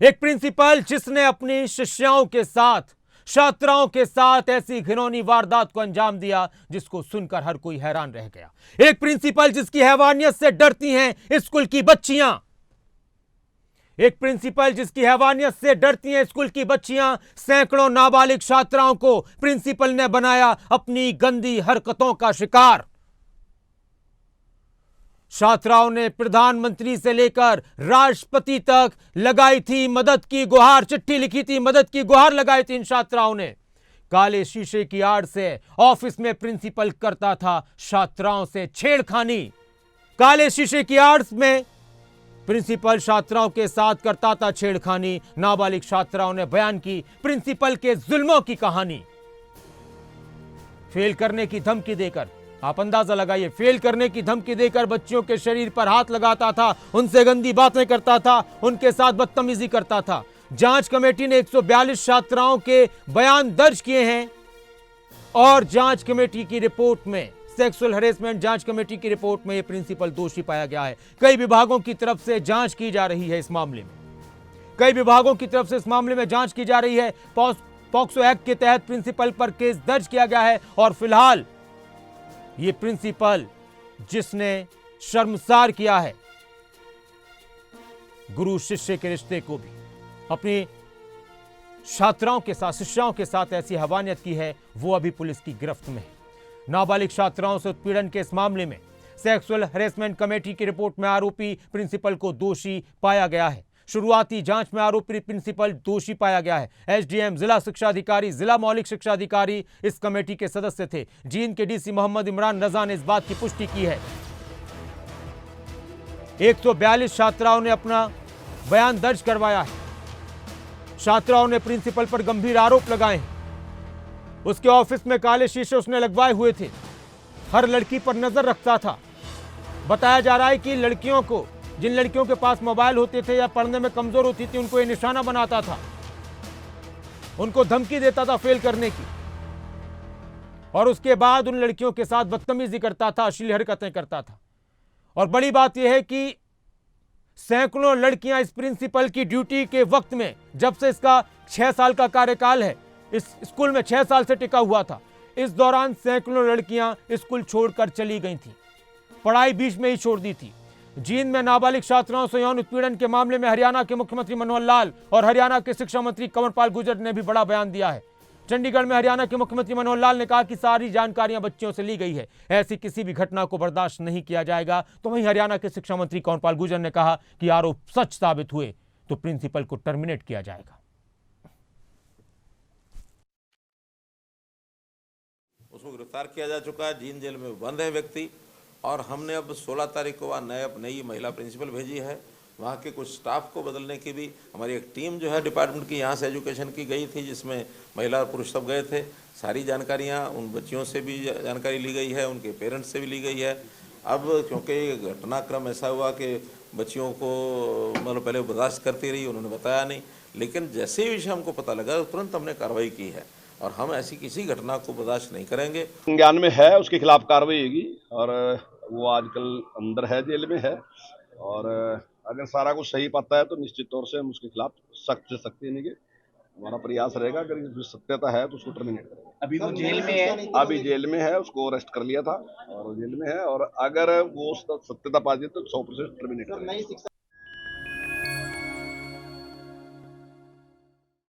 एक प्रिंसिपल जिसने अपनी शिष्याओं के साथ, छात्राओं के साथ ऐसी घिनौनी वारदात को अंजाम दिया जिसको सुनकर हर कोई हैरान रह गया। एक प्रिंसिपल जिसकी हैवानियत से डरती हैं स्कूल की बच्चियां। एक प्रिंसिपल जिसकी हैवानियत से डरती हैं स्कूल की बच्चियां। सैकड़ों नाबालिग छात्राओं को प्रिंसिपल ने बनाया अपनी गंदी हरकतों का शिकार। छात्राओं ने प्रधानमंत्री से लेकर राष्ट्रपति तक लगाई थी मदद की गुहार, चिट्ठी लिखी थी, मदद की गुहार लगाई थी इन छात्राओं ने। काले शीशे की आड़ से ऑफिस में प्रिंसिपल करता था छात्राओं से छेड़खानी। काले शीशे की आड़ में प्रिंसिपल छात्राओं के साथ करता था छेड़खानी। नाबालिग छात्राओं ने बयान की प्रिंसिपल के जुल्मों की कहानी। फेल करने की धमकी देकर, आप अंदाजा लगाइए, फेल करने की धमकी देकर बच्चियों के शरीर पर हाथ लगाता था, उनसे गंदी बातें करता था, उनके साथ बदतमीजी करता था। जांच कमेटी ने 142 छात्राओं के बयान दर्ज किए हैं और जांच कमेटी की रिपोर्ट में, सेक्सुअल हैरेसमेंट जांच कमेटी की रिपोर्ट में यह प्रिंसिपल दोषी पाया गया है। कई विभागों की तरफ से जांच की जा रही है इस मामले में, कई विभागों की तरफ से इस मामले में जांच की जा रही है। पॉक्सो एक्ट के तहत प्रिंसिपल पर केस दर्ज किया गया है और फिलहाल ये प्रिंसिपल जिसने शर्मसार किया है गुरु शिष्य के रिश्ते को भी, अपनी छात्राओं के साथ, शिष्याओं के साथ ऐसी हैवानियत की है, वो अभी पुलिस की गिरफ्त में है। नाबालिग छात्राओं से उत्पीड़न के इस मामले में सेक्सुअल हैरेसमेंट कमेटी की रिपोर्ट में आरोपी प्रिंसिपल को दोषी पाया गया है। शुरुआती जांच में आरोपी प्रिंसिपल दोषी पाया गया है। एसडीएम, जिला शिक्षा अधिकारी, जिला मौलिक शिक्षा अधिकारी इस कमेटी के सदस्य थे। जींद के डीसी मोहम्मद इमरान रजा ने इस बात की पुष्टि की है। 142 छात्राओं ने अपना बयान दर्ज करवाया है। छात्राओं ने प्रिंसिपल पर गंभीर आरोप लगाए हैं। उसके ऑफिस में काले शीशे उसने लगवाए हुए थे, हर लड़की पर नजर रखता था। बताया जा रहा है कि लड़कियों को, जिन लड़कियों के पास मोबाइल होते थे या पढ़ने में कमजोर होती थी, उनको ये निशाना बनाता था, उनको धमकी देता था फेल करने की, और उसके बाद उन लड़कियों के साथ बदतमीजी करता था, अश्लील हरकतें करता था। और बड़ी बात यह है कि सैकड़ों लड़कियां इस प्रिंसिपल की ड्यूटी के वक्त में, जब से इसका 6 साल का कार्यकाल है, इस स्कूल में 6 साल से टिका हुआ था, इस दौरान सैकड़ों लड़कियां स्कूल छोड़कर चली गई थी, पढ़ाई बीच में ही छोड़ दी थी। जींद में नाबालिग छात्राओं से यौन उत्पीड़न के मामले में हरियाणा के मुख्यमंत्री मनोहर लाल और हरियाणा के शिक्षा मंत्री कंवरपाल गुर्जर ने भी बड़ा बयान दिया है। चंडीगढ़ में हरियाणा के मुख्यमंत्री मनोहर लाल ने कहा कि सारी जानकारियां बच्चियों से ली गई है, ऐसी किसी भी घटना को बर्दाश्त नहीं किया जाएगा। तो वहीं हरियाणा के शिक्षा मंत्री कंवरपाल गुर्जर ने कहा कि आरोप सच साबित हुए तो प्रिंसिपल को टर्मिनेट किया जाएगा। उसको गिरफ्तार किया जा चुका है, जींद जेल में बंद है व्यक्ति, और हमने अब 16 तारीख को वहाँ नई महिला प्रिंसिपल भेजी है। वहाँ के कुछ स्टाफ को बदलने की भी हमारी एक टीम जो है डिपार्टमेंट की यहाँ से एजुकेशन की गई थी, जिसमें महिला और पुरुष सब गए थे। सारी जानकारियाँ उन बच्चियों से भी जानकारी ली गई है, उनके पेरेंट्स से भी ली गई है। अब क्योंकि घटनाक्रम ऐसा हुआ कि बच्चियों को मतलब पहले बर्दाश्त करती रही, उन्होंने बताया नहीं, लेकिन जैसे ही विषय हमको पता लगा तुरंत हमने कार्रवाई की है और हम ऐसी किसी घटना को बर्दाश्त नहीं करेंगे। संज्ञान में है, उसके खिलाफ कार्रवाई होगी और वो आजकल अंदर है, जेल में है, और अगर सारा कुछ सही पाता है तो निश्चित तौर से हम उसके खिलाफ सख्त से सख्ती लेंगे। हमारा प्रयास रहेगा, अगर सत्यता है तो उसको टर्मिनेट करेंगे। अभी वो जेल में है, अभी जेल में है, उसको अरेस्ट कर लिया था और जेल में है, और अगर वो सत्यता पा जाए तो 100% टर्मिनेट करेंगे।